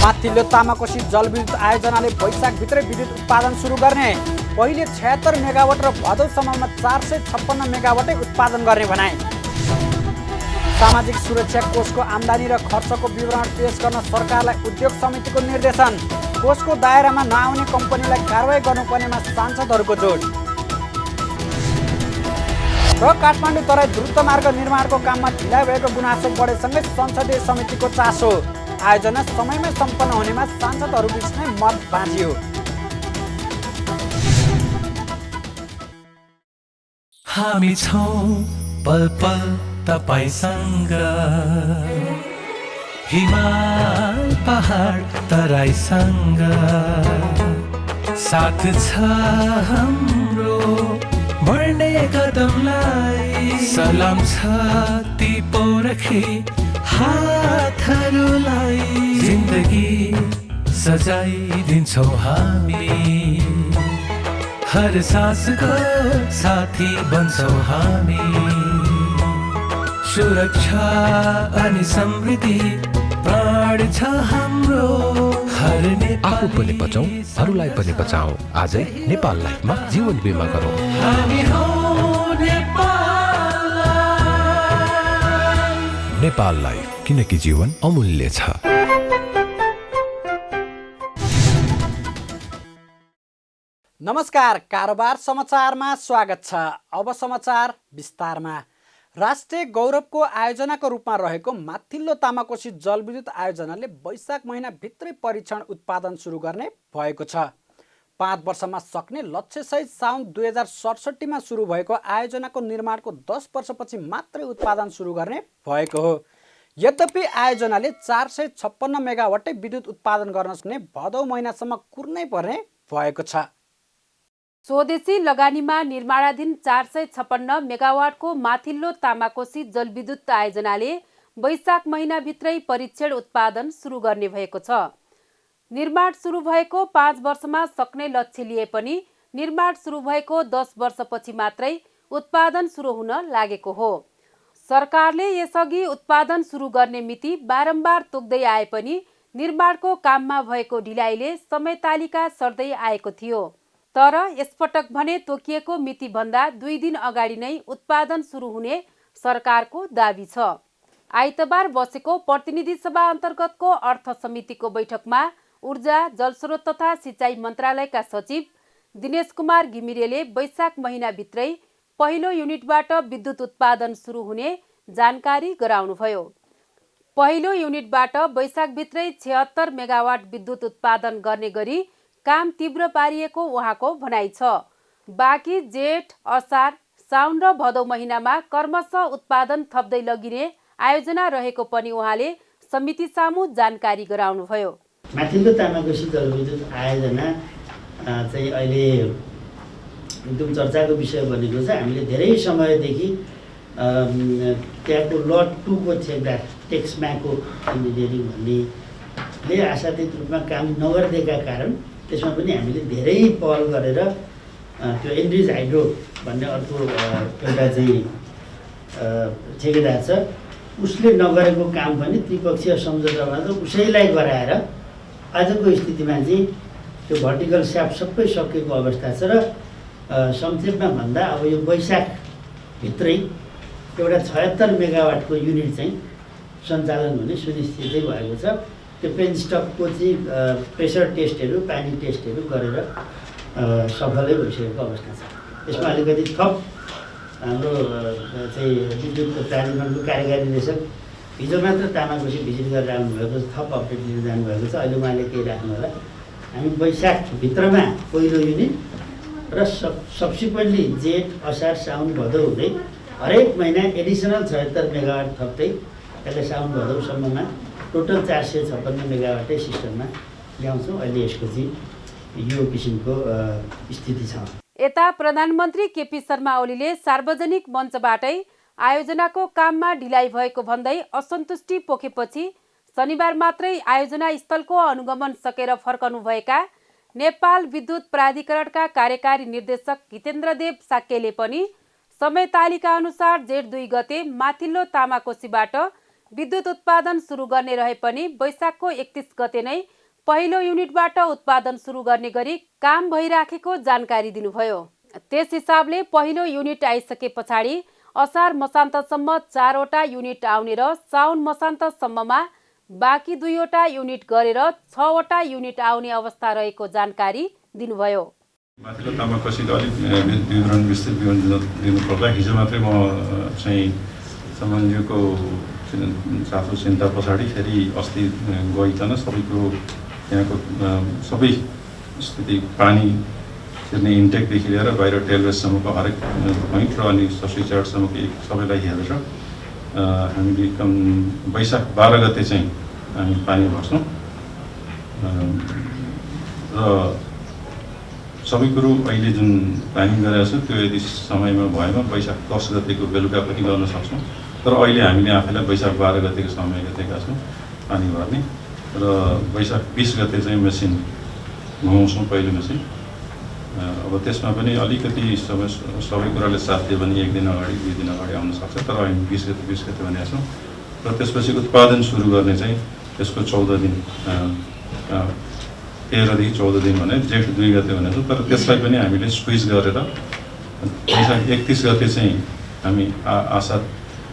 माथिल्लो तामाकोशी जलविद्युत आयोजनाले वैशाखभित्रै विद्युत उत्पादन सुरु गर्ने। पहिले 76 मेगावाट र भदौसम्ममा 456 मेगावाटै उत्पादन गर्ने भनाए। सामाजिक सुरक्षा कोषको आम्दानी र खर्चको विवरण पेश गर्न सरकारलाई उद्योग समितिको निर्देशन। कोषको दायरामा नआउने कम्पनीलाई कारबाही गर्नुपर्नेमा सांसदहरूको जोड। र काठमाडौँ तराई द्रुत मार्ग निर्माणको काममा ढिलाइ भएको गुनासो बढेसँगै संसदीय समितिको चासो। आयोजना समयमै सम्पन्न हुनेमा सांसदहरूबीच नै मत बाँधियो। हामी छौं पल पल तपाईसँग, हिमाल पहाड तराईसँग, साथ छ हाम्रो बढ्ने कदमलाई। सलाम छ ती पोरखी हातहरूलाई, जिन्दगी सजाइदिन्छौँ हामी, हर सासको साथी बन्छौँ हामी। सुरक्षा अनि समृद्धि प्राण छ हाम्रो, हर आफू पनि बचौँ अरूलाई पनि बचाऊ। आजै नेपाल लाइफमा जीवन बिमा गरौँ। हामी हौं नेपाल लाइफ। नेपाल लाइफ, किनकि जीवन अमूल्य छ। नमस्कार, कारोबार समाचारमा स्वागत छ। अब समाचार विस्तारमा। राष्ट्रिय गौरवको आयोजनाको रूपमा रहेको माथिल्लो तामाकोशी जलविद्युत आयोजनाले वैशाख महिनाभित्रै परीक्षण उत्पादन सुरु गर्ने भएको छ। 5 वर्षमा सक्ने लक्ष्यसहित साउन 2067मा सुरु भएको आयोजनाको निर्माणको 10 वर्षपछि मात्रै उत्पादन सुरु गर्ने भएको हो। यद्यपि आयोजनाले 456 मेगावाटै विद्युत उत्पादन गर्न सक्ने भदौ महिनासम्म कुर्नै पर्ने भएको छ। स्वदेशी लगानीमा निर्माणाधीन 456 मेगावाटको माथिल्लो तामाकोशी जलविद्युत आयोजनाले वैशाख महिनाभित्रै परीक्षण उत्पादन सुरु गर्ने भएको छ। निर्माण सुरु भएको 5 वर्षमा सक्ने लक्ष्य लिए पनि निर्माण सुरु भएको 10 वर्षपछि मात्रै उत्पादन सुरु हुन लागेको हो। सरकारले यसअघि उत्पादन सुरु गर्ने मिति बारम्बार तोक्दै आए पनि निर्माणको काममा भएको ढिलाइले समयतालिका सर्दै आएको थियो। तर यसपटक भने तोकिएको मिति भन्दा 2 दिन अगाडि नै उत्पादन सुरु हुने सरकारको दाबी छ। आइतबार बसेको प्रतिनिधि सभा अन्तर्गतको अर्थ समितिको बैठकमा ऊर्जा, जलस्रोत तथा सिँचाइ मन्त्रालयका सचिव दिनेश कुमार घिमिरेले वैशाख महिनाभित्रै पहिलो युनिटबाट विद्युत उत्पादन सुरु हुने जानकारी गराउनुभयो। पहिलो युनिटबाट वैशाखभित्रै 76 मेगावाट विद्युत उत्पादन गर्ने गरी काम तीव्र पारिएको उहाँको भनाइ छ। बाँकी जेठ, असार, साउन र भदौ महिनामा क्रमशः उत्पादन थप्दै लगिने आयोजना रहेको पनि उहाँले समिति सामु जानकारी गराउनुभयो। माथिल्लो तामाकोशी जलविद्युत आयोजना चाहिँ अहिले एकदम चर्चाको विषय बनेको छ। हामीले धेरै समयदेखि त्यहाँको लट 2 को ठेकदार टेक्समाको इन्जिनियरिङ भन्नेले आशातीत रूपमा काम नगरिदिएका कारण त्यसमा पनि हामीले धेरै पहल गरेर त्यो एन्ड्रिज हाइड्रो भन्ने अर्को एउटा चाहिँ ठेकेदार छ, उसले नगरेको काम पनि त्रिपक्षीय सम्झौतामा त उसैलाई गराएर आजको स्थितिमा चाहिँ त्यो भर्टिकल स्याफ्ट सबै सकिएको अवस्था छ। र संक्षेपमा भन्दा अब यो वैशाखभित्रै एउटा 76 मेगावाटको युनिट चाहिँ सञ्चालन हुने सुनिश्चितै भएको छ। त्यो पेनस्टकको चाहिँ प्रेसर टेस्टहरू, पानी टेस्टहरू गरेर सफलै भइसकेको अवस्था छ। यसमा अलिकति थप हाम्रो चाहिँ विद्युत प्राधिकरणको कार्यकारी निर्देशक हिजो मात्र तामाकोशी भिजिट गरेर आउनुभएको छ, थप अपडेट लिएर जानुभएको छ। अहिले उहाँले केही राख्नु होला। हामी वैशाखभित्रमा पहिलो युनिट र सब्सिक्वेन्टली जेठ, असार, साउन, भदौ हुँदै हरेक महिना एडिसनल 76 मेगावाट थप्दै त्यसलाई साउन भदौसम्ममा टोटल 456 मेगावाटै सिस्टममा ल्याउँछौँ। अहिले यसको चाहिँ यो किसिमको स्थिति छ। यता प्रधानमन्त्री केपी शर्मा ओलीले सार्वजनिक मञ्चबाटै आयोजनाको काममा ढिलाइ भएको भन्दै असन्तुष्टि पोखेपछि शनिबार मात्रै आयोजना स्थलको अनुगमन सकेर फर्कनुभएका नेपाल विद्युत प्राधिकरणका कार्यकारी निर्देशक हितेन्द्रदेव साक्यले पनि समय तालिका अनुसार जेठ 2 गते माथिल्लो तामाकोशीबाट विद्युत उत्पादन सुरु गर्ने रहे पनि वैशाखको 31 गते नै पहिलो युनिटबाट उत्पादन सुरु गर्ने गरी काम भइराखेको जानकारी दिनुभयो। त्यस हिसाबले पहिलो युनिट आइसके पछाडि असार मसान्तसम्म 4वटा युनिट आउने र साउन मसान्तसम्ममा बाँकी 2वटा युनिट गरेर 6वटा युनिट आउने अवस्था रहेको जानकारी दिनुभयो। माथिल्लो तामाकोसीको अलिक विवरण विस्तृत विवरण दिनु पर्दा हिजो मात्रै म चाहिँ सम्बन्धीको चासो चिन्ता पछाडि फेरि अस्ति गइकन सबै कुरो यहाँको सबै स्थिति पानी छिर्ने इन्टेकदेखि लिएर बाहिर टेलवेससम्मको हरेक पोइन्ट र अनि सब्सिडी चार्टसम्मको सबैलाई हेरेर हामीले वैशाख 12 गते चाहिँ हामी पानी भर्छौँ र सबै कुरो अहिले जुन प्लानिङ गरेको छ त्यो यदि समयमा भएमा वैशाख 10 गतेको बेलुका पनि गर्न सक्छौँ। तर अहिले हामीले आफैलाई वैशाख 12 गतेको समय दिएका छौँ पानी भर्ने र वैशाख 20 गते चाहिँ मेसिन घुमाउँछौँ पहिलो मेसिन। अब त्यसमा पनि अलिकति सबै कुराले साथ दियो भने 1 दिन अगाडि 2 दिन अगाडि आउन सक्छ। तर हामी 20 गते भनेका छौँ र त्यसपछि उत्पादन सुरु गर्ने चाहिँ त्यसको 14 दिन 13 देखि 14 दिन भने जेठ 2 गते भनेको छ। तर त्यसलाई पनि हामीले स्क्विज गरेर वैशाख 31 गते चाहिँ हामी आशा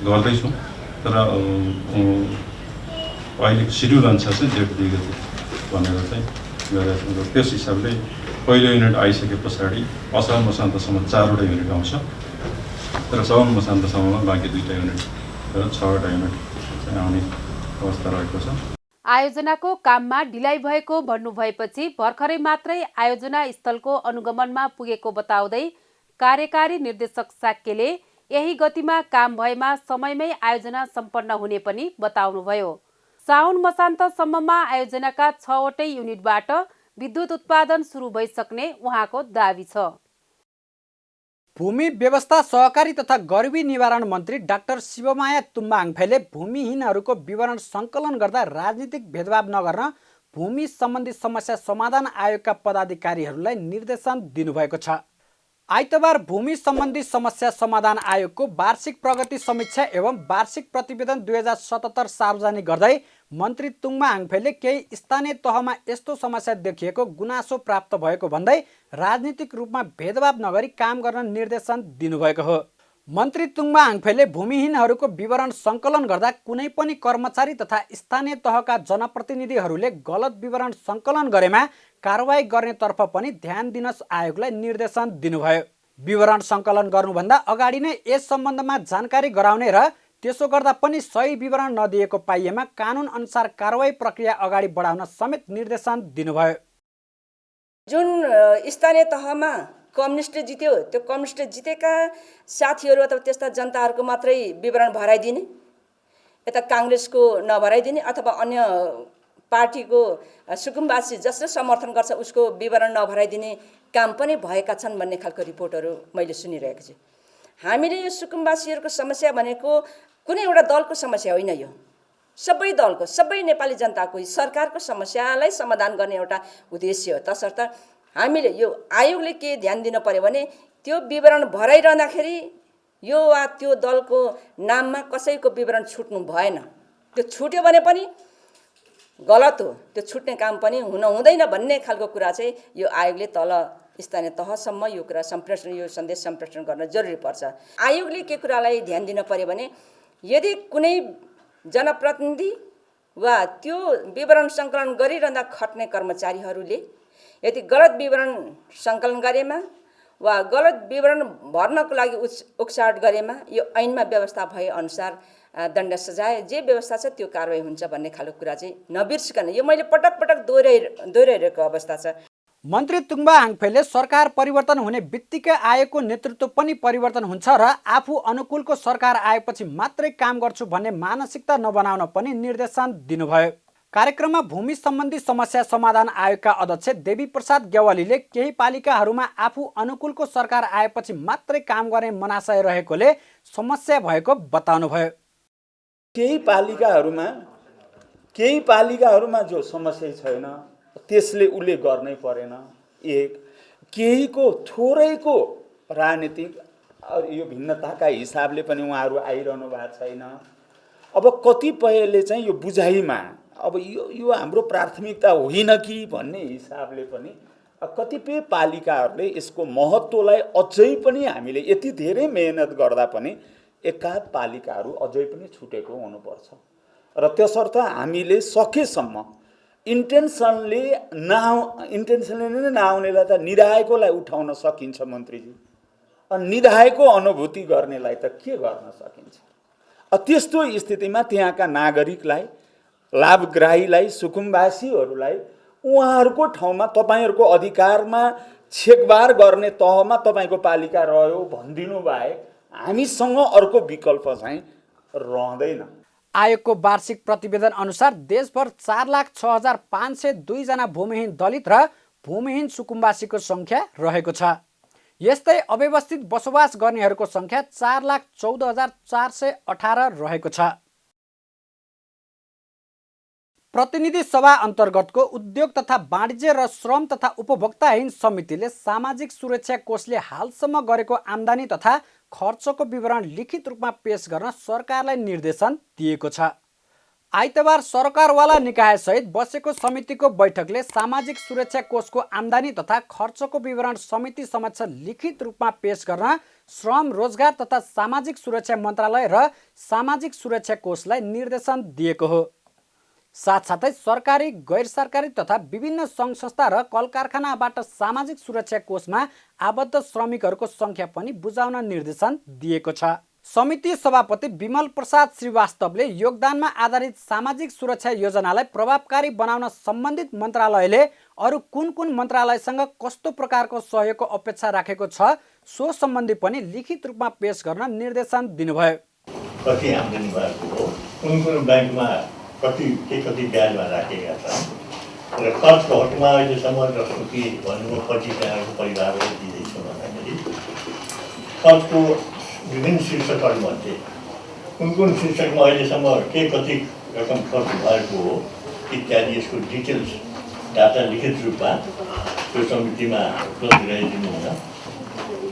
गर्दैछौँ। तर अहिलेको सिड्युल अनुसार चाहिँ जेठ 2 गते भनेर चाहिँ गरेका छौँ। र त्यस हिसाबले पहिलो युनिट आइसके पछाडि असार मसान्तसम्म 4वटा युनिट आउँछ। तर साउन मसान्तसम्ममा बाँकी 2टा युनिट र 6वटा युनिट चाहिँ आउने अवस्था रहेको छ। आयोजनाको काममा ढिलाइ भएको भन्नुभएपछि भर्खरै मात्रै आयोजना स्थलको अनुगमनमा पुगेको बताउँदै कार्यकारी निर्देशक साक्यले यही गतिमा काम भएमा समयमै आयोजना सम्पन्न हुने पनि बताउनुभयो। साउन मसान्तसम्ममा आयोजनाका 6वटै युनिटबाट विद्युत उत्पादन सुरु भइसक्ने उहाँको दाबी छ। भूमि व्यवस्था सहकारी तथा गरिबी निवारण मन्त्री डाक्टर शिवमाया तुम्बा आङफेले भूमिहीनहरूको विवरण सङ्कलन गर्दा राजनीतिक भेदभाव नगर्न भूमि सम्बन्धी समस्या समाधान आयोगका पदाधिकारीहरूलाई निर्देशन दिनुभएको छ। आइतबार भूमि सम्बन्धी समस्या समाधान आयोगको वार्षिक प्रगति समीक्षा एवं वार्षिक प्रतिवेदन 2077 सार्वजनिक गर्दै मन्त्री तुम्बा आङफेले केही स्थानीय तहमा यस्तो समस्या देखिएको गुनासो प्राप्त भएको भन्दै राजनीतिक रूपमा भेदभाव नगरी काम गर्न निर्देशन दिनुभएको हो। मन्त्री तुम्बा आङफेले भूमिहीनहरूको विवरण सङ्कलन गर्दा कुनै पनि कर्मचारी तथा स्थानीय तहका जनप्रतिनिधिहरूले गलत विवरण सङ्कलन गरेमा कारवाही गर्नेतर्फ पनि ध्यान दिन आयोगलाई निर्देशन दिनुभयो। विवरण सङ्कलन गर्नुभन्दा अगाडि नै यस सम्बन्धमा जानकारी गराउने र त्यसो गर्दा पनि सही विवरण नदिएको पाइएमा कानुन अनुसार कारवाही प्रक्रिया अगाडि बढाउन समेत निर्देशन दिनुभयो। जुन स्थानीय तहमा कम्युनिस्ट जित्यो त्यो कम्युनिस्ट जितेका साथीहरू अथवा त्यस्ता जनताहरूको मात्रै विवरण भराइदिने, यता काङ्ग्रेसको नभराइदिने अथवा अन्य पार्टीको सुकुम्बासी जसले समर्थन गर्छ उसको विवरण नभराइदिने काम पनि भएका छन् भन्ने खालको रिपोर्टहरू मैले सुनिरहेको छु। हामीले यो सुकुम्बासीहरूको समस्या भनेको कुनै एउटा दलको समस्या होइन, यो सबै दलको सबै नेपाली जनताको सरकारको समस्यालाई समाधान गर्ने एउटा उद्देश्य हो। तसर्थ हामीले यो आयोगले के ध्यान दिन पर्यो भने त्यो विवरण भराइरहँदाखेरि यो वा त्यो दलको नाममा कसैको विवरण छुट्नु भएन। त्यो छुट्यो भने पनि गलत हो, त्यो छुट्ने काम पनि हुन हुँदैन भन्ने खालको कुरा चाहिँ यो आयोगले तल स्थानीय तहसम्म यो कुरा सम्प्रेषण यो सन्देश सम्प्रेषण गर्न जरुरी पर्छ। आयोगले के कुरालाई ध्यान दिन पर्यो भने यदि कुनै जनप्रतिनिधि वा त्यो विवरण सङ्कलन गरिरहँदा खट्ने कर्मचारीहरूले यदि गलत विवरण सङ्कलन गरेमा वा गलत विवरण भर्नको लागि उक्साहट गरेमा यो ऐनमा व्यवस्था भए अनुसार दण्ड सजाय जे व्यवस्था छ त्यो कारवाही हुन्छ भन्ने खालको कुरा चाहिँ नबिर्सिकन यो मैले पटक पटक दोहोऱ्याइरहेको अवस्था छ। मन्त्री तुम्बा आङफेले सरकार परिवर्तन हुने बित्तिकै आयोगको नेतृत्व पनि परिवर्तन हुन्छ र आफू अनुकूलको सरकार आएपछि मात्रै काम गर्छु भन्ने मानसिकता नबनाउन पनि निर्देशन दिनुभयो। कार्यक्रममा भूमि सम्बन्धी समस्या समाधान आयोगका अध्यक्ष देवी प्रसाद गेवालीले केही पालिकाहरूमा आफू अनुकूलको सरकार आएपछि मात्रै काम गर्ने मनाशय रहेकोले समस्या भएको बताउनुभयो। केही पालिकाहरूमा जो समस्या छैन त्यसले उसले गर्नै परेन। एक केहीको थोरैको राजनीतिक यो भिन्नताका हिसाबले पनि उहाँहरू आइरहनु भएको छैन। अब कतिपयले चाहिँ यो बुझाइमा अब यो हाम्रो प्राथमिकता होइन कि भन्ने हिसाबले पनि कतिपय पालिकाहरूले यसको महत्त्वलाई अझै पनि हामीले यति धेरै मेहनत गर्दा पनि एकाध पालिकाहरू अझै पनि छुटेको हुनुपर्छ र त्यसर्थ हामीले सकेसम्म इन्टेन्सनले नै नआउनेलाई त निधाएकोलाई उठाउन सकिन्छ मन्त्रीजी, अनि निधाएको अनुभूति गर्नेलाई त के गर्न सकिन्छ। त्यस्तो स्थितिमा त्यहाँका नागरिकलाई, लाभग्राहीलाई, सुकुम्बासीहरूलाई उहाँहरूको ठाउँमा तपाईँहरूको अधिकारमा छेकबार गर्ने तहमा तपाईँको पालिका रह्यो भनिदिनु बाहेक हामीसँग अर्को विकल्प चाहिँ रहँदैन। आयोगको वार्षिक प्रतिवेदन अनुसार देशभर 4,06,502 जना भूमिहीन दलित र भूमिहीन सुकुम्बासीको संख्या रहेको छ। यस्तै अव्यवस्थित बसोबास गर्नेहरूको संख्या 4,14,418 रहेको छ। प्रतिनिधि सभा अन्तर्गतको उद्योग तथा वाणिज्य र श्रम तथा उपभोक्ताहीन समितिले सामाजिक सुरक्षा कोषले हालसम्म गरेको आम्दानी तथा खर्चको विवरण लिखित रूपमा पेश गर्न सरकारलाई निर्देशन दिएको छ। आइतबार सरकारवाला निकायसहित बसेको समितिको बैठकले सामाजिक सुरक्षा कोषको आम्दानी तथा खर्चको विवरण समिति समक्ष लिखित रूपमा पेश गर्न श्रम, रोजगार तथा सामाजिक सुरक्षा मन्त्रालय र सामाजिक सुरक्षा कोषलाई निर्देशन दिएको हो। साथसाथै सरकारी, गैर सरकारी तथा विभिन्न सङ्घ संस्था र कल कारखानाबाट सामाजिक सुरक्षा कोषमा आबद्ध श्रमिकहरूको सङ्ख्या पनि बुझाउन निर्देशन दिएको छ। समिति सभापति विमल प्रसाद श्रीवास्तवले योगदानमा आधारित सामाजिक सुरक्षा योजनालाई प्रभावकारी बनाउन सम्बन्धित मन्त्रालयले अरू कुन कुन मन्त्रालयसँग कस्तो प्रकारको सहयोगको अपेक्षा राखेको छ सो सम्बन्धी पनि लिखित रूपमा पेश गर्न निर्देशन दिनुभयो। कति आम्दानी भएको हो, कुन ब्याङ्कमा कति ब्याजमा राखेका छन् र खर्चको हकमा अहिलेसम्म जस्तो कि भन्नुभयो 25जनाको परिवारलाई दिँदैछु भन्दाखेरि खर्चको विभिन्न शीर्षकहरूमध्ये कुन शीर्षकमा अहिलेसम्म कति रकम खर्च भएको हो इत्यादि यसको डिटेल्स डाटा लिखित रूपमा त्यो समितिमा उपलब्ध गराइदिनु हुन।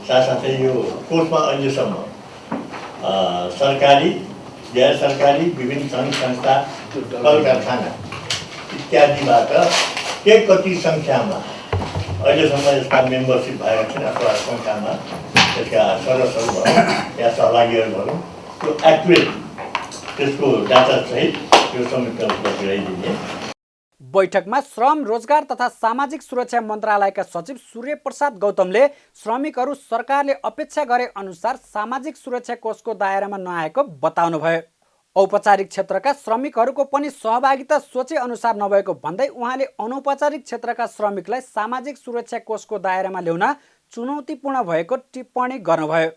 साथसाथै यो कोषमा अहिलेसम्म सरकारी, गैर सरकारी, विभिन्न सङ्घ संस्था, कल कारखाना इत्यादिबाट कति सङ्ख्यामा अहिलेसम्म यसका मेम्बरसिप भएका छन् अथवा सङ्ख्यामा यसका सदस्यहरू भनौँ या सहभागीहरू भनौँ, त्यो एक्युरेट त्यसको डाटासहित यो समितिमा उपलब्ध गराइदिने। बैठकमा श्रम, रोजगार तथा सामाजिक सुरक्षा मन्त्रालयका सचिव सूर्य प्रसाद गौतमले श्रमिकहरू सरकारले अपेक्षा गरे अनुसार सामाजिक सुरक्षा कोषको दायरामा नआएको बताउनुभयो। औपचारिक क्षेत्रका श्रमिकहरूको पनि सहभागिता सोचे अनुसार नभएको भन्दै उहाँले अनौपचारिक क्षेत्रका श्रमिकलाई सामाजिक सुरक्षा कोषको दायरामा ल्याउन चुनौतीपूर्ण भएको टिप्पणी गर्नुभयो।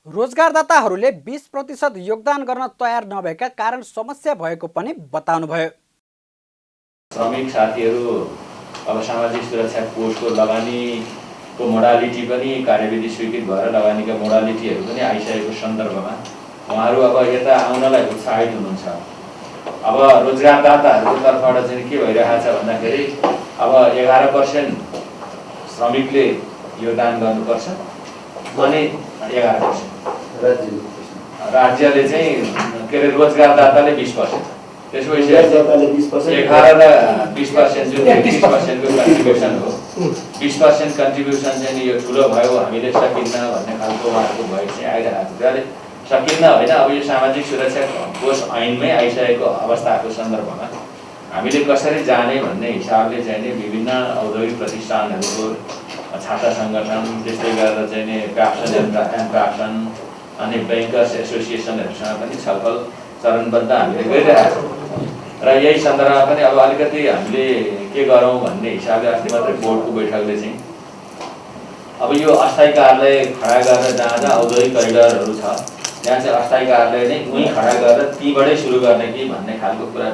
रोजगारदाताहरूले 20% योगदान गर्न तयार नभएका कारण समस्या भएको पनि बताउनुभयो। श्रमिक साथीहरू अब सामाजिक सुरक्षा कोषको लगानीको मोडालिटी पनि कार्यविधि स्वीकृत भएर लगानीका मोडालिटीहरू पनि आइसकेको सन्दर्भमा उहाँहरू अब यता आउनलाई उत्साहित हुनुहुन्छ। अब रोजगारदाताहरूको तर्फबाट चाहिँ के भइरहेको छ भन्दाखेरि अब 11% श्रमिकले योगदान गर्नुपर्छ अनि 11% राज्यले चाहिँ के अरे रोजगारदाताले 20%, त्यसपछि 11 र 20% जुन 30%को कन्ट्रिब्युसन हो, 20% कन्ट्रिब्युसन चाहिँ यो ठुलो भयो हामीले सकिन्न भन्ने खालको उहाँहरूको भइ चाहिँ आइरहेको थियो। अहिले सकिन्न होइन, अब यो सामाजिक सुरक्षा कोष ऐनमै आइसकेको अवस्थाको सन्दर्भमा हामीले कसरी जाने भन्ने हिसाबले चाहिँ नि विभिन्न औद्योगिक प्रतिष्ठानहरूको छात्र सङ्गठन, त्यस्तै गरेर चाहिँ नि क्राफ्टसन एन्ड क्राफ्टसन अनि ब्याङ्कर्स एसोसिएसनहरूसँग पनि छलफल चरणबद्ध हामीले गरिरहेका छौँ र यही सन्दर्भमा पनि अब अलिकति हामीले के गरौँ भन्ने हिसाबले अस्ति मात्रै बोर्डको बैठकले चाहिँ अब यो अस्थायी कार्यालय खडा गरेर जहाँ औद्योगिक करिडरहरू छ त्यहाँ चाहिँ अस्थायी कार्यालय नै उहीँ खडा गरेर तीबाटै सुरु गर्ने कि भन्ने खालको कुरा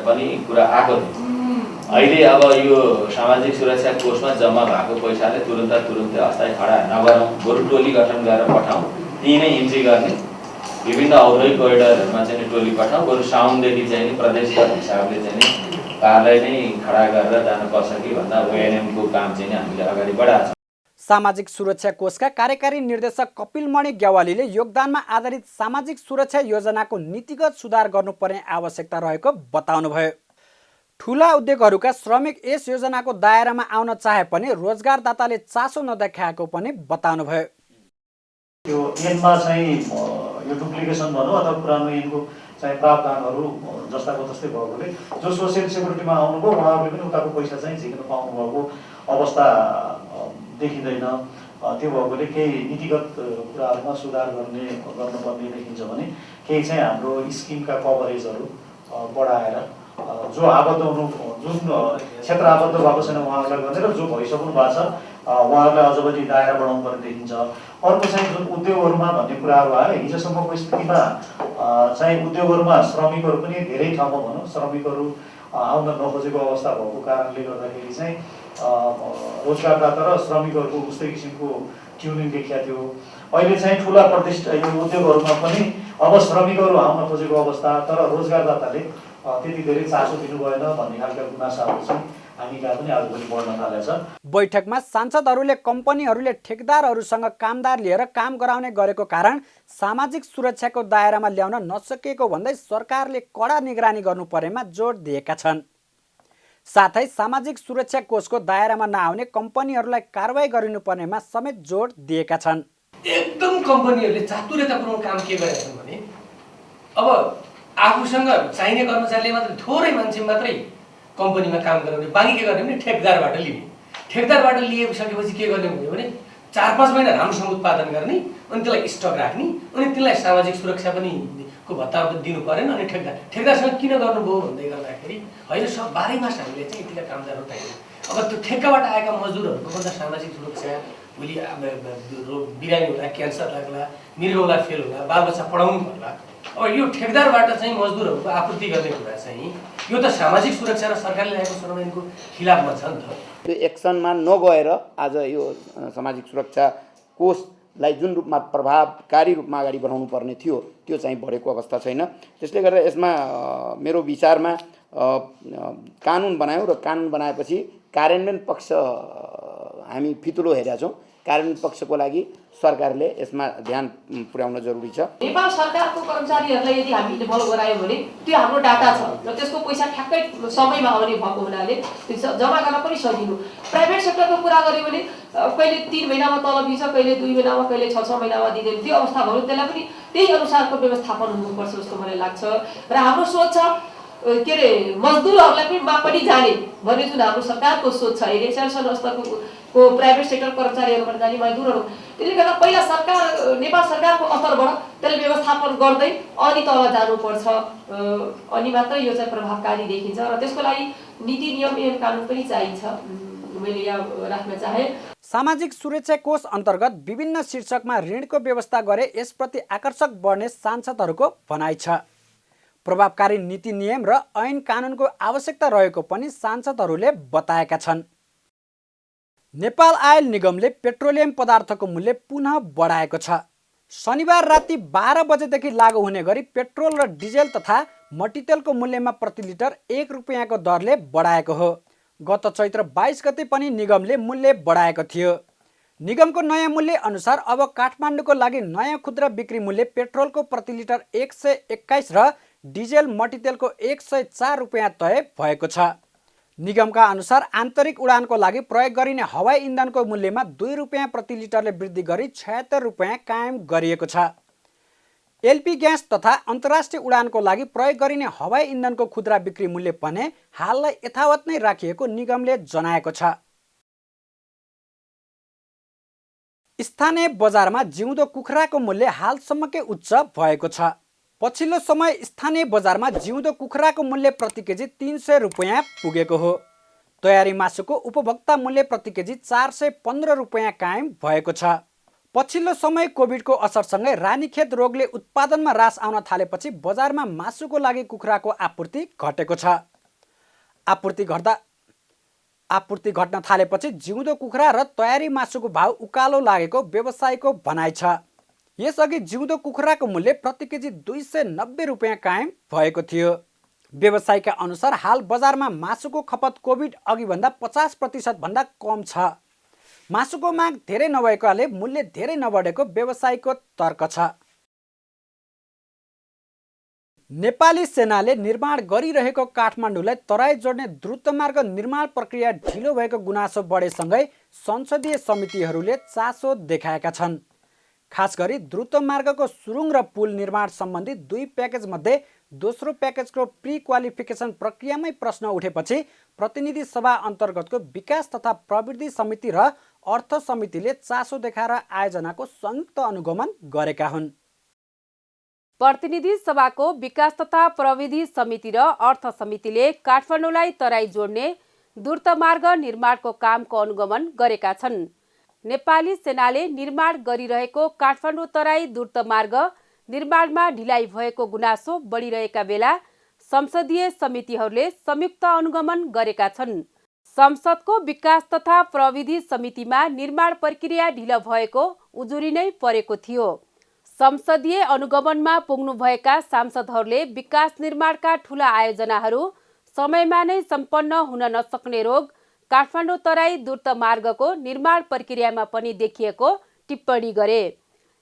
आएको थियो। अहिले अब यो सामाजिक सुरक्षा कोषमा जम्मा भएको पैसाले तुरुन्तै अस्थायी खडा नगरौँ, बरु टोली गठन गरेर पठाउँ, ती नै इन्ट्री गर्ने, विभिन्न औद्योगिक कोरिडरहरूमा चाहिँ टोली पठाउँ, बरु साउनदेखि चाहिँ प्रदेशगत हिसाबले चाहिँ कार्यालय नै खडा गरेर जानुपर्छ कि भन्दा ओएनएमको काम चाहिँ हामीले अगाडि बढाएको छ। सामाजिक सुरक्षा कोषका कार्यकारी निर्देशक कपिलमणि ग्यावालीले योगदानमा आधारित सामाजिक सुरक्षा योजनाको नीतिगत सुधार गर्नुपर्ने आवश्यकता रहेको बताउनुभयो। ठूला उद्योगहरूका श्रमिक यस योजनाको दायरामा आउन चाहे पनि रोजगारदाताले चासो नदेखाएको पनि बताउनुभयो। त्यो ऐनमा चाहिँ यो डुप्लिकेसन भनौँ अथवा पुरानो ऐनको चाहिँ प्रावधानहरू जस्ताको तस्तै भएकोले जो सोसियल सेक्युरिटीमा आउनुभयो उहाँहरूले पनि उताको पैसा चाहिँ झिक्न पाउनुभएको अवस्था देखिँदैन। त्यो भएकोले केही नीतिगत कुराहरूमा सुधार गर्नुपर्ने देखिन्छ भने केही चाहिँ हाम्रो स्किमका कभरेजहरू बढाएर जो आबद्ध हुनु जुन क्षेत्र आबद्ध भएको छैन उहाँहरूलाई गर्ने र जो भइसक्नु भएको छ उहाँहरूलाई अझ पनि दायरा बढाउनु पर्ने देखिन्छ। अर्को चाहिँ जुन उद्योगहरूमा भन्ने कुराहरू आयो हिजोसम्मको स्थितिमा चाहिँ उद्योगहरूमा श्रमिकहरू पनि धेरै ठाउँमा भनौँ श्रमिकहरू आउन नखोजेको अवस्था भएको कारणले गर्दाखेरि चाहिँ रोजगारदाता र श्रमिकहरूको उस्तै किसिमको ट्युनिङ देखिया थियो। अहिले चाहिँ ठुला प्रतिष्ठित यो उद्योगहरूमा पनि अब श्रमिकहरू आउन खोजेको अवस्था तर रोजगारदाताले त्यति धेरै चासो दिनु भएन भन्ने खालका गुनासाहरू चाहिँ हामी कहाँ पनि आजभोलि बढ्न थालेछ। बैठकमा सांसदहरूले कम्पनीहरूले ठेकदारहरूसँग कामदार लिएर काम गराउने गरेको कारण सामाजिक सुरक्षाको दायरामा ल्याउन नसकेको भन्दै सरकारले कडा निगरानी गर्नुपर्नेमा जोड दिएका छन्। साथै सामाजिक सुरक्षा कोषको दायरामा नआउने कम्पनीहरूलाई कारबाही गरिनुपर्नेमा समेत जोड दिएका छन्। एकदम कम्पनीहरूले चातुर्यतापूर्वक काम के गरेका छन् भने अब आफूसँग चाहिने कर्मचारीले मात्रै थोरै मान्छे मात्रै कम्पनीमा काम गराउने बाँकी के गर्ने भने ठेकदारबाट लिने। ठेकदारबाट लिइसकेपछि के गर्ने भयो भने 4-5 महिना राम्रोसँग उत्पादन गर्ने अनि त्यसलाई स्टक राख्ने अनि त्यसलाई सामाजिक सुरक्षा पनि को भत्ता दिनु परेन। अनि ठेकदारसँग किन गर्नुभयो भन्दै गर्दाखेरि होइन सब 12 मास हामीले चाहिँ यतिका कामदारहरू पाइन्छ। अब त्यो ठेक्काबाट आएका मजदुरहरूको भन्दा सामाजिक सुरक्षा भोलि बिरामी होला क्यान्सर लाग्ला मृग होला फेल होला बालबच्चा पढाउनु पर्ला। अब यो ठेकदारबाट चाहिँ मजदुरहरूको आपूर्ति गर्ने कुरा चाहिँ यो त सामाजिक सुरक्षा र सरकारले ल्याएको संविधानको खिलाफमा छ नि त। त्यो एक्सनमा नगएर आज यो सामाजिक सुरक्षा कोषलाई जुन रूपमा प्रभावकारी रूपमा अगाडि बढाउनु पर्ने थियो त्यो चाहिँ बढेको अवस्था छैन। त्यसले गर्दा यसमा मेरो विचारमा कानुन बनायौँ र कानुन बनाएपछि कार्यान्वयन पक्ष हामी फितुलो हेरेका छौँ। कार्यान्वयन पक्षको लागि सरकारले यसमा ध्यान पुर्याउन जरुरी छ। नेपाल सरकारको कर्मचारीहरूलाई यदि हामीले फलो गरायौँ भने त्यो हाम्रो डाटा छ र त्यसको पैसा ठ्याक्कै समयमा आउने भएको हुनाले जम्मा गर्न पनि सजिलो। प्राइभेट सेक्टरको कुरा गऱ्यो भने कहिले 3 महिनामा तलब दिन्छ कहिले 2 महिनामा कहिले 6 महिनामा दिँदैन। त्यो अवस्था भयो त्यसलाई पनि त्यही अनुसारको व्यवस्थापन हुनुपर्छ जस्तो मलाई लाग्छ। र हाम्रो सोच छ के अरे मजदुरहरूलाई पनि पनि जाने भन्ने जुन हाम्रो सरकारको सोच छ अहिले शासन स्तरको प्राइभेट सेक्टर कर्मचारीहरूबाट जाने मजदुरहरू त्यसले गर्दा पहिला सरकार नेपाल सरकारको स्तरबाट त्यसले व्यवस्थापन गर्दै अनि तल जानुपर्छ अनि मात्रै यो चाहिँ प्रभावकारी देखिन्छ र त्यसको लागि नीति नियम एवं कानुन पनि चाहिन्छ मैले यहाँ राख्न चाहे। सामाजिक सुरक्षा कोष अन्तर्गत विभिन्न शीर्षकमा ऋणको व्यवस्था गरे यसप्रति आकर्षक बढ्ने सांसदहरूको भनाइ छ। प्रभावकारी नीति नियम र ऐन कानुनको आवश्यकता रहेको पनि सांसदहरूले बताएका छन्। नेपाल आयल निगमले पेट्रोलियम पदार्थको मूल्य पुनः बढाएको छ। शनिबार राति 12 बजेदेखि लागू हुने गरी पेट्रोल र डिजेल तथा मट्टितेलको मूल्यमा प्रति लिटर 1 रुपियाँको दरले बढाएको हो। गत चैत्र 22 गते पनि निगमले मूल्य बढाएको थियो। निगमको नयाँ मूल्य अनुसार अब काठमाडौँको लागि नयाँ खुद्रा बिक्री मूल्य पेट्रोलको प्रति लिटर 121 र डिजेल मट्टितेलको 104 रुपियाँ तय भएको छ। निगमका अनुसार आन्तरिक उडानको लागि प्रयोग गरिने हवाई इन्धनको मूल्यमा 2 रुपियाँ प्रति लिटरले वृद्धि गरी 76 रुपियाँ कायम गरिएको छ। एलपी ग्यास तथा अन्तर्राष्ट्रिय उडानको लागि प्रयोग गरिने हवाई इन्धनको खुद्रा बिक्री मूल्य पनि हाललाई यथावत नै राखिएको निगमले जनाएको छ। स्थानीय बजारमा जिउँदो कुखुराको मूल्य हालसम्मकै उच्च भएको छ। पछिल्लो समय स्थानीय बजारमा जिउँदो कुखुराको मूल्य प्रति केजी 300 रुपियाँ पुगेको हो। तयारी मासुको उपभोक्ता मूल्य प्रति केजी 415 रुपियाँ कायम भएको छ। पछिल्लो समय कोभिडको असरसँगै रानीखेत रोगले उत्पादनमा ह्रास आउन थालेपछि बजारमा मासुको लागि कुखुराको आपूर्ति घटेको छ। आपूर्ति घट्न थालेपछि जिउँदो कुखुरा र तयारी मासुको भाव उकालो लागेको व्यवसायीको भनाइ छ। यसअघि जिउँदो कुखुराको मूल्य प्रति केजी 290 रुपियाँ कायम भएको थियो। व्यवसायीका अनुसार हाल बजारमा मासुको खपत कोभिड अघिभन्दा 50% भन्दा कम छ। मासुको माग धेरै नभएकाले मूल्य धेरै नबढेको व्यवसायीको तर्क छ। नेपाली सेनाले निर्माण गरिरहेको काठमाडौँलाई तराई जोड्ने द्रुतमार्ग निर्माण प्रक्रिया ढिलो भएको गुनासो बढेसँगै संसदीय समितिहरूले चासो देखाएका छन्। खास गरी द्रुतमार्गको सुरुङ र पुल निर्माण सम्बन्धी 2 प्याकेजमध्ये दोस्रो प्याकेजको प्री क्वालिफिकेसन प्रक्रियामै प्रश्न उठेपछि प्रतिनिधि सभा अन्तर्गतको विकास तथा प्रवृद्धि समिति र अर्थ समितिले चासो देखाएर आयोजनाको संयुक्त अनुगमन गरेका हुन्। प्रतिनिधि सभाको विकास तथा प्रविधि समिति र अर्थ समितिले काठमाडौँलाई तराई जोड्ने द्रुतमार्ग निर्माणको कामको अनुगमन गरेका छन्। नेपाली सेनाले निर्माण गरिरहेको काठमाडौँ तराई द्रुतमार्ग निर्माणमा ढिलाइ भएको गुनासो बढिरहेका बेला संसदीय समितिहरूले संयुक्त अनुगमन गरेका छन्। संसदको विकास तथा प्रविधि समितिमा निर्माण प्रक्रिया ढिलो भएको उजुरी नै परेको थियो। संसदीय अनुगमनमा पुग्नुभएका सांसदहरूले विकास निर्माणका ठूला आयोजनाहरू समयमा नै सम्पन्न हुन नसक्ने रोग काठमाडौँ तराई द्रुतमार्गको निर्माण प्रक्रियामा पनि देखिएको टिप्पणी गरे।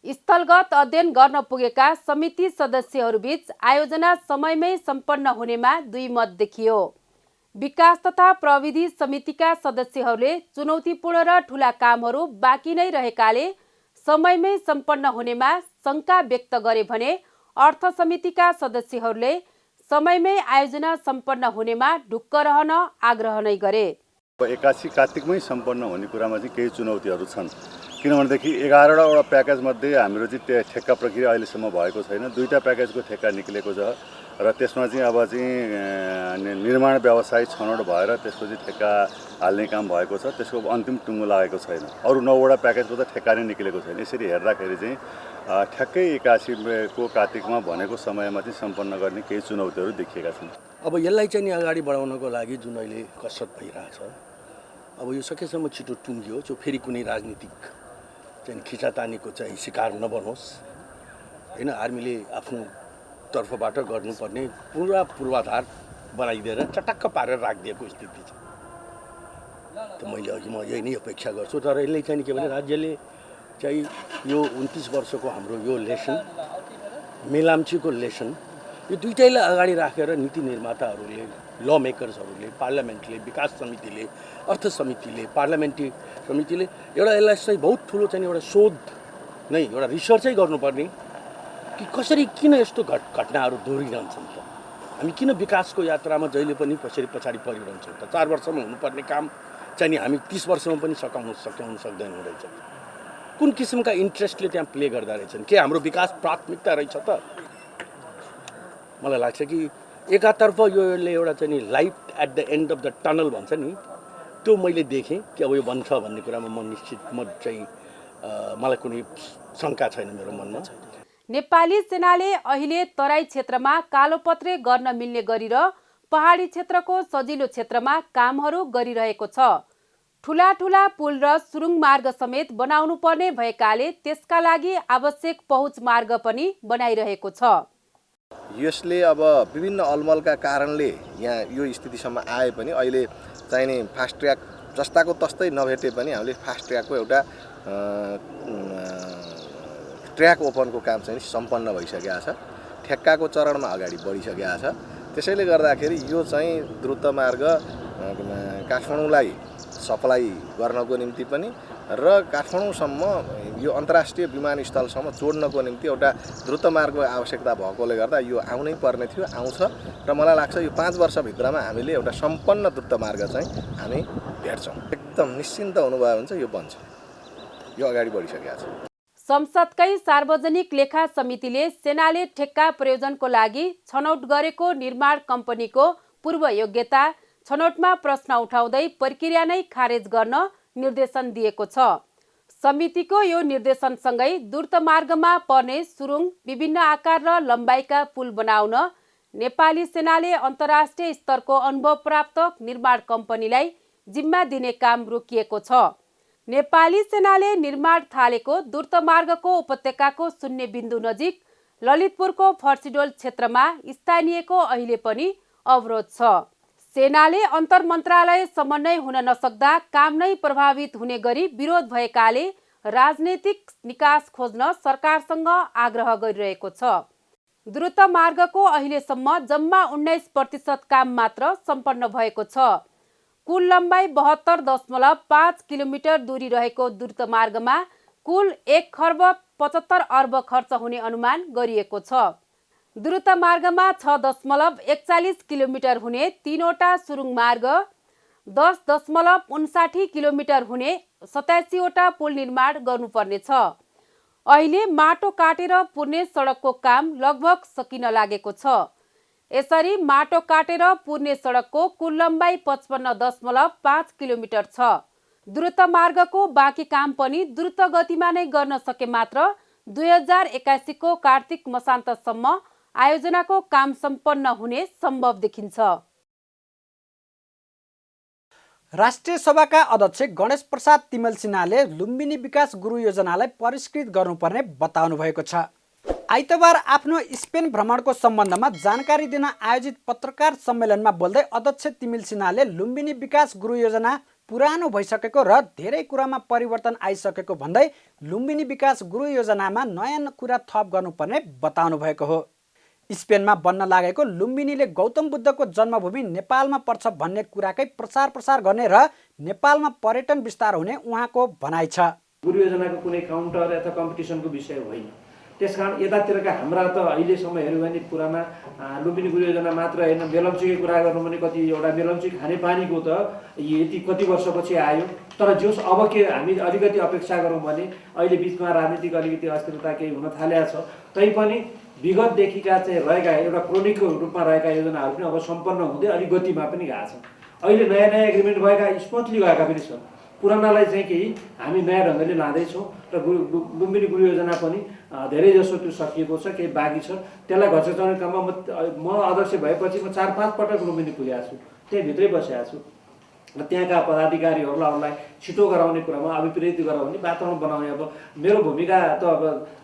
स्थलगत अध्ययन गर्न पुगेका समिति सदस्यहरूबीच आयोजना समयमै सम्पन्न हुनेमा 2 मत देखियो। विकास तथा प्रविधि समितिका सदस्यहरूले चुनौतीपूर्ण र ठूला कामहरू बाँकी नै रहेकाले समयमै सम्पन्न हुनेमा शङ्का व्यक्त गरे भने अर्थ समितिका सदस्यहरूले समयमै आयोजना सम्पन्न हुनेमा ढुक्क रहन आग्रह नै गरे। 81 कार्तिकमै सम्पन्न हुने कुरामा चाहिँ केही चुनौतीहरू छन्। किनभनेदेखि 11वटा प्याकेजमध्ये हाम्रो चाहिँ ठेक्का प्रक्रिया अहिलेसम्म भएको छैन। 2टा प्याकेजको ठेक्का निक्लेको छ र त्यसमा चाहिँ अब चाहिँ निर्माण व्यवसाय छनौट भएर त्यसपछि ठेक्का हाल्ने काम भएको छ। त्यसको अन्तिम टुङ्गो लागेको छैन। अरू 9वटा प्याकेजको त ठेक्का नै निक्लेको छैन। यसरी हेर्दाखेरि चाहिँ ठ्याक्कै 81 को कार्तिकमा भनेको समयमा चाहिँ सम्पन्न गर्ने केही चुनौतीहरू देखिएका छन्। अब यसलाई चाहिँ नि अगाडि बढाउनको लागि जुन अहिले कसरत भइरहेछ, अब यो सकेसम्म छिटो टुङ्गियोस्, यो फेरि कुनै राजनीतिक चाहिँ खिचातानीको चाहिँ शिकार नबनोस् हैन। आर्मीले आफ्नो तर्फबाट गर्नुपर्ने पुरा पूर्वाधार बनाइदिएर चटक्क पारेर राखिदिएको स्थिति छ। त मैले अघि म यही नै अपेक्षा गर्छु। तर यसले चाहिँ के भने राज्यले चाहिँ यो 29 वर्षको हाम्रो यो लेसन, मेलाम्चीको लेसन, यो दुईटैलाई अगाडि राखेर नीति निर्माताहरूले, ल मेकर्सहरूले, पार्लियामेन्टले, विकास समितिले, अर्थ समितिले, पार्लियामेन्ट्री समितिले एउटा यसलाई चाहिँ बहुत ठुलो चाहिँ एउटा शोध नै, एउटा रिसर्चै गर्नुपर्ने कि कसरी किन यस्तो घटनाहरू दोहोरिरहन्छन् त। हामी किन विकासको यात्रामा जहिले पनि पछाडि परिरहन्छौँ त। 4 वर्षमा हुनुपर्ने काम चाहिँ नि हामी 30 वर्षमा पनि सकाउन सक्दैनौँ रहेछ। कुन किसिमका इन्ट्रेस्टले त्यहाँ प्ले गर्दा रहेछन्? के हाम्रो विकास प्राथमिकता रहेछ त? मलाई लाग्छ कि एकातर्फ योले एउटा चाहिँ नि light at the end of the tunnel भन्छ नि, त्यो मैले देखेँ कि अब यो बन्छ भन्ने कुरामा म चाहिँ मलाई कुनै शङ्का छैन मेरो मनमा। नेपाली सेनाले अहिले तराई क्षेत्रमा कालोपत्रे गर्न मिल्ने गरी र पहाडी क्षेत्रको सजिलो क्षेत्रमा कामहरू गरिरहेको छ। ठूला पुल र सुरुङ मार्ग समेत बनाउनु पर्ने भएकाले त्यसका लागि आवश्यक पहुँच मार्ग पनि बनाइरहेको छ। यसले अब विभिन्न अलमलका कारणले यहाँ यो स्थितिसम्म आए पनि अहिले चाहिने फास्ट ट्र्याक जस्ताको तस्तै नभेटे पनि हामीले फास्ट ट्र्याकको एउटा ट्र्याक ओपनको काम चाहिँ सम्पन्न भइसकेको छ। ठेक्काको चरणमा अगाडि बढिसकेको छ। त्यसैले गर्दाखेरि यो चाहिँ द्रुत मार्ग काठमाडौँलाई सप्लाई गर्नको निम्ति पनि र काठमाडौँसम्म यो अन्तर्राष्ट्रिय विमानस्थलसम्म जोड्नको निम्ति एउटा द्रुत मार्गको आवश्यकता भएकोले गर्दा यो आउनै पर्ने थियो, आउँछ र मलाई लाग्छ यो 5 वर्षभित्रमा हामीले एउटा सम्पन्न द्रुत मार्ग चाहिँ हामी भेट्छौँ। एकदम निश्चिन्त हुनुभयो हुन्छ, यो बन्छ, यो अगाडि बढिसकेको छ। संसदकै सार्वजनिक लेखा समितिले सेनाले ठेक्का प्रयोजनको लागि छनौट गरेको निर्माण कम्पनीको पूर्व योग्यता छनौटमा प्रश्न उठाउँदै प्रक्रिया नै खारेज गर्न निर्देशन दिएको छ। समितिको यो निर्देशनसँगै द्रुत मार्गमा पर्ने सुरुङ, विभिन्न आकार र लम्बाइका पुल बनाउन नेपाली सेनाले अन्तर्राष्ट्रिय स्तरको अनुभव प्राप्त निर्माण कम्पनीलाई जिम्मा दिने काम रोकिएको छ। नेपाली सेनाले निर्माण थालेको द्रुत मार्गको उपत्यकाको शून्य बिन्दु नजिक ललितपुरको फर्सिडोल क्षेत्रमा स्थानीयको अहिले पनि अवरोध छ। सेनाले अन्तर मन्त्रालय समन्वय हुन नसक्दा काम नै प्रभावित हुने गरी विरोध भएकाले राजनैतिक निकास खोज्न सरकारसँग आग्रह गरिरहेको छ। द्रुत मार्गको अहिलेसम्म जम्मा 19% काम मात्र सम्पन्न भएको छ। कुल लम्बाइ 72.5 किलोमिटर दूरी रहेको द्रुत मार्गमा कुल 1 खर्ब 75 अर्ब खर्च हुने अनुमान गरिएको छ। द्रुत मार्गमा 6.41 किलोमिटर हुने 3वटा सुरुङ मार्ग, 10.59 किलोमिटर हुने 87वटा पुल निर्माण गर्नुपर्नेछ। अहिले माटो काटेर पुर्ने सडकको काम लगभग सकिन लागेको छ। यसरी माटो काटेर पुर्ने सडकको कुल लम्बाइ 55.5 किलोमिटर छ। द्रुत मार्गको बाँकी काम पनि द्रुत गतिमा नै गर्न सके मात्र 2081 को कार्तिक मसान्तसम्म आयोजनाको काम सम्पन्न हुने सम्भव देखिन्छ। राष्ट्रिय सभाका अध्यक्ष गणेश प्रसाद तिमल सिन्हाले लुम्बिनी विकास गुरु योजनालाई परिष्कृत गर्नुपर्ने बताउनु भएको छ। आइतबार आफ्नो स्पेन भ्रमणको सम्बन्धमा जानकारी दिन आयोजित पत्रकार सम्मेलनमा बोल्दै अध्यक्ष तिमल सिन्हाले लुम्बिनी विकास गुरु योजना पुरानो भइसकेको र धेरै कुरामा परिवर्तन आइसकेको भन्दै लुम्बिनी विकास गुरु योजनामा नयाँ कुरा थप गर्नुपर्ने बताउनु भएको हो। स्पेनमा बन्न लागेको लुम्बिनीले गौतम बुद्धको जन्मभूमि नेपालमा पर्छ भन्ने कुराकै प्रचार गर्ने र नेपालमा पर्यटन विस्तार हुने उहाँको भनाइ छ। गुरु योजनाको कुनै काउन्टर अथवा कम्पिटिसनको विषय होइन। त्यसकारण यतातिरका हाम्रा त अहिलेसम्म हेऱ्यो भने पुराना लुम्बिनी गुरु योजना मात्र होइन, मेलम्चीकै कुरा गर्नु भने कति एउटा मेलम्ची खानेपानीको त यति कति वर्षपछि आयो। तर जोस् अब के हामी अलिकति अपेक्षा गरौँ भने अहिले बिचमा राजनीतिक अलिकति अस्थिरता केही हुन थालेको छ, तैपनि विगतदेखिका चाहिँ रहेका एउटा क्रोनिकको रूपमा रहेका योजनाहरू पनि अब सम्पन्न हुँदै अलिक गतिमा पनि गएको छ। अहिले नयाँ नयाँ एग्रिमेन्ट भएका स्मुथली गएका पनि छन्। पुरानालाई चाहिँ केही हामी नयाँ ढङ्गले लाँदैछौँ र लुम्बिनी गुरु योजना पनि धेरै जसो त्यो सकिएको छ, केही बाँकी छ। त्यसलाई घचाउने काममा म अध्यक्ष भएपछि म 4-5 पटक लुम्बिनी पुगेको छु, त्यहीँभित्रै बसेको छु र त्यहाँका पदाधिकारीहरूलाई अरूलाई छिटो गराउने कुरामा अभिप्रेरित गराउने वातावरण बनाउने। अब मेरो भूमिका त अब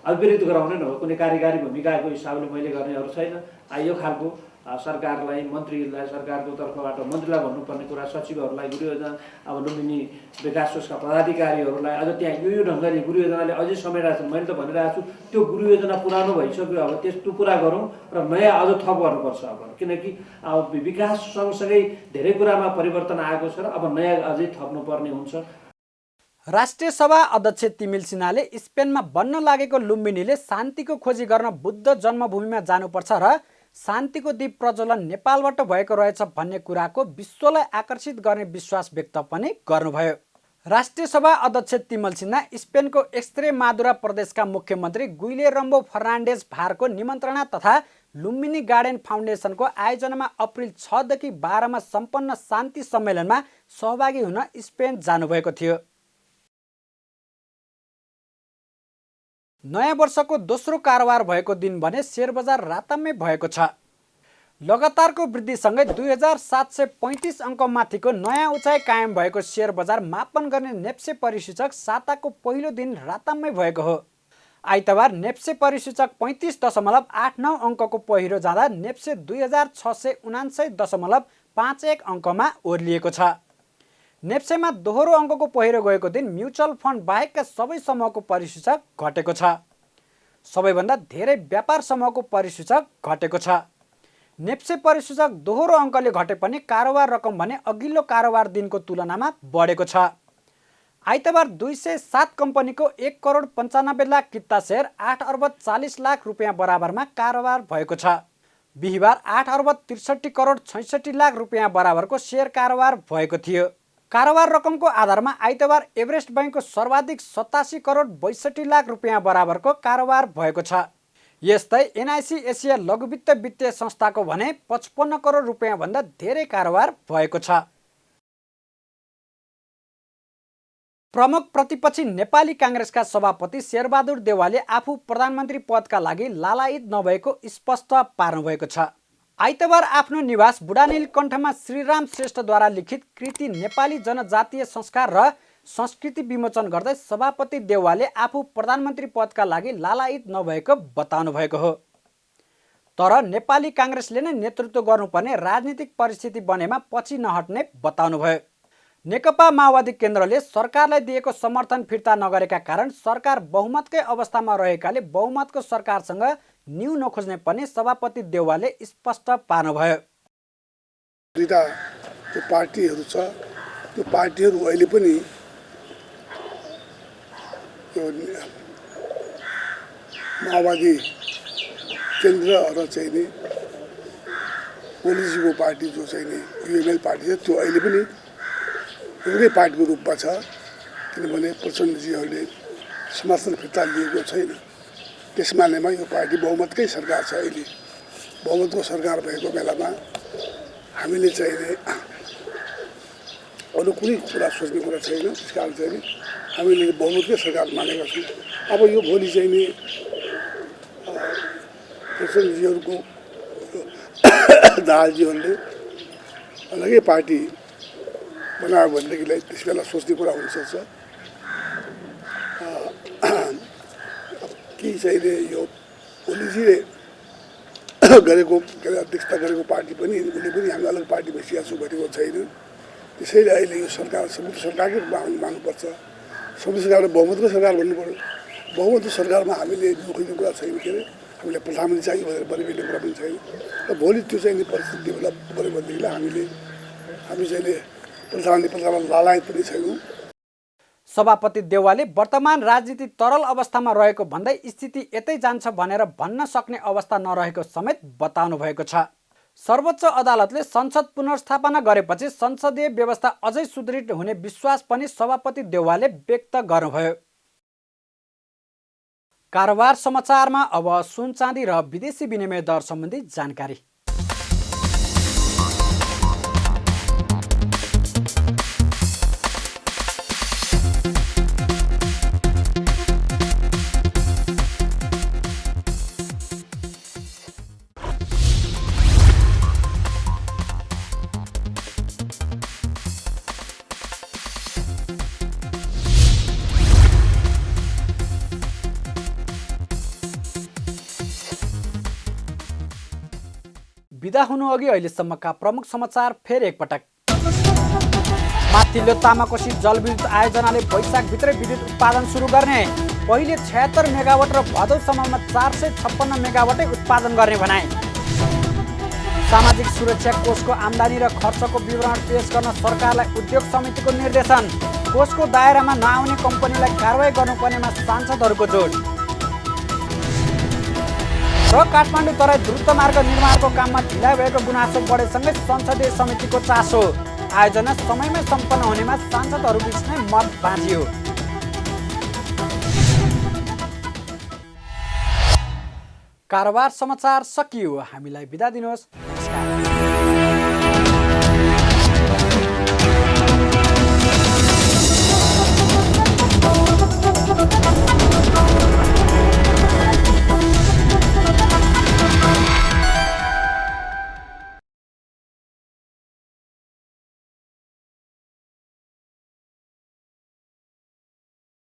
अभिप्रेरित गराउने नभए कुनै कार्यकारी भूमिकाको हिसाबले मैले गर्नेहरू छैन। यो खालको सरकारलाई, मन्त्रीलाई, सरकारको तर्फबाट मन्त्रीलाई भन्नुपर्ने कुरा, सचिवहरूलाई, गुरु योजना अब लुम्बिनी विकास कोषका पदाधिकारीहरूलाई अझ त्यहाँ यो ढङ्गले गुरु योजनाले अझै समेटिरहेको छ। मैले त भनिरहेको छु त्यो गुरु योजना पुरानो भइसक्यो, अब त्यो पुरा गरौँ र नयाँ अझ थप गर्नुपर्छ। अब किनकि अब विकास सँगसँगै धेरै कुरामा परिवर्तन आएको छ र अब नयाँ अझै थप्नुपर्ने हुन्छ। राष्ट्रिय सभा अध्यक्ष तिमिल सिन्हाले स्पेनमा बन्न लागेको लुम्बिनीले शान्तिको खोजी गर्न बुद्ध जन्मभूमिमा जानुपर्छ र शान्तिको दीप प्रज्वलन नेपालबाट भएको रहेछ भन्ने कुराको विश्वलाई आकर्षित गर्ने विश्वास व्यक्त पनि गर्नुभयो। राष्ट्रिय सभा अध्यक्ष तिमल सिन्हा स्पेनको एक्स्ट्रेमादुरा प्रदेशका मुख्यमन्त्री गुइलेरम्बो फर्नान्डेज भार्को निमन्त्रणा तथा लुम्बिनी गार्डन फाउन्डेसनको आयोजनामा अप्रिल 6 देखि 12 मा सम्पन्न शान्ति सम्मेलनमा सहभागी हुन स्पेन जानुभएको थियो। नयाँ वर्षको दोस्रो कारोबार भएको दिन भने शेयर बजार रातामै भएको छ। लगातारको वृद्धिसँगै 2735 अङ्कमाथिको नयाँ उचाइ कायम भएको शेयर बजार मापन गर्ने नेप्से परिसूचक साताको पहिलो दिन रातामै भएको हो। आइतबार नेप्से परिसूचक 35.89 अङ्कको पहिरो जाँदा नेप्से 2679.51 अङ्कमा ओर्लिएको छ। नेप्सेमा दोहोरो अङ्कको पहिरो गएको दिन म्युचुअल फन्ड बाहेकका सबै समूहको परिसूचक घटेको छ। सबैभन्दा धेरै व्यापार समूहको परिसूचक घटेको छ। नेप्से परिसूचक दोहोरो अङ्कले घटे पनि कारोबार रकम भने अघिल्लो कारोबार दिनको तुलनामा बढेको छ। आइतबार 207 कम्पनीको 1,95,00,000 किता सेयर 8,40,00,000 रुपियाँ बराबरमा कारोबार भएको छ। बिहिबार 8,63,66,00,000 रुपियाँ बराबरको सेयर कारोबार भएको थियो। कारोबार रकमको आधारमा आइतबार एभरेस्ट बैंकको सर्वाधिक 87,62,00,000 रुपियाँ बराबरको कारोबार भएको छ। यस्तै एनआइसी एसिया लघुवित्त वित्तीय संस्थाको भने 55 करोड रुपियाँ भन्दा धेरै कारोबार भएको छ। प्रमुख प्रतिपक्षी नेपाली काङ्ग्रेसका सभापति शेरबहादुर देउवाले आफू प्रधानमन्त्री पदका लागि लालायित नभएको स्पष्ट पार्नुभएको छ। आइतबार आफ्नो निवास बुढानीलकण्ठमा श्रीराम श्रेष्ठद्वारा लिखित कृति नेपाली जनजातीय संस्कार र संस्कृति विमोचन गर्दै सभापति देउवाले आफू प्रधानमन्त्री पदका लागि लालायित नभएको बताउनु भएको हो। तर नेपाली काङ्ग्रेसले नै नेतृत्व गर्नुपर्ने राजनीतिक परिस्थिति बनेमा पछि नहट्ने बताउनुभयो। नेकपा माओवादी केन्द्रले सरकारलाई दिएको समर्थन फिर्ता नगरेका कारण सरकार बहुमतकै अवस्थामा रहेकाले बहुमतको सरकारसँग न्यू नखोज्ने पनि सभापति देउवाले स्पष्ट पार्नुभयो। दुईटा जो पार्टीहरू छ त्यो पार्टीहरू अहिले पनि यो माओवादी केन्द्र र चाहिँ नि ओलीजीको पार्टी जो चाहिँ नि युएमएल पार्टी छ त्यो अहिले पनि एउटै पार्टीको रूपमा छ। किनभने प्रचण्डजीहरूले समर्थन फिर्ता लिएको छैन। त्यस मानेमा यो पार्टी बहुमतकै सरकार छ। अहिले बहुमतको सरकार भएको बेलामा हामीले चाहिँ नि अरू कुनै कुरा सोच्ने कुरा छैन। त्यस कारण चाहिँ नि हामीले बहुमतकै सरकार मानेका छौँ। अब यो भोलि चाहिँ नि प्रचण्डजीहरूको दाहालजीहरूले अलग्गै पार्टी बनायो भनेदेखिलाई त्यस बेला सोच्ने कुरा हुनसक्छ। कि चाहिँ यो ओलीजीले गरेको के अरे अध्यक्षता गरेको पार्टी पनि उसले पनि हामी अलग पार्टी बसिया छु भनेको छैन। त्यसैले अहिले यो सरकार संयुक्त सरकारकै रूपमा हामीले मान्नुपर्छ। संयुक्त सरकारले बहुमतको सरकार भन्नु पऱ्यो। बहुमतको सरकारमा हामीले नखोज्ने कुरा छैन। के अरे हामीलाई प्रधानमन्त्री चाहियो भनेर बनेको कुरा पनि छैन। र भोलि त्यो चाहिँ परिस्थिति डेभलप गऱ्यो भनेदेखिलाई हामी चाहिँ प्रधानमन्त्री पदमा लालायत पनि छैनौँ। सभापति देउवाले वर्तमान राजनीति तरल अवस्थामा रहेको भन्दै स्थिति यतै जान्छ भनेर भन्न सक्ने अवस्था नरहेको समेत बताउनु भएको छ। सर्वोच्च अदालतले संसद पुनर्स्थापना गरेपछि संसदीय व्यवस्था अझै सुदृढ हुने विश्वास पनि सभापति देउवाले व्यक्त गर्नुभयो। कारोबार समाचारमा अब सुन चाँदी र विदेशी विनिमय दर सम्बन्धी जानकारी। बिदा हुनु अघि अहिलेसम्मका प्रमुख समाचार फेरि एकपटक। माथिल्लो तामाकोशी जलविद्युत आयोजनाले वैशाखभित्रै विद्युत उत्पादन सुरु गर्ने। पहिले 76 मेगावाट र भदौसम्ममा 456 मेगावाटै उत्पादन गर्ने भनाए। सामाजिक सुरक्षा कोषको आम्दानी र खर्चको विवरण पेश गर्न सरकारलाई उद्योग समितिको निर्देशन। कोषको दायरामा नआउने कम्पनीलाई कारवाही गर्नुपर्नेमा सांसदहरूको जोड। र काठमाडौँ तराई द्रुत मार्ग निर्माणको काममा ढिलाइ भएको गुनासो बढेसँगै संसदीय समितिको चासो। आयोजना समयमै सम्पन्न हुनेमा सांसदहरूबीच नै मत बाँधियो। कारोबार समाचार सकियो। हामीलाई बिदा दिनुहोस्।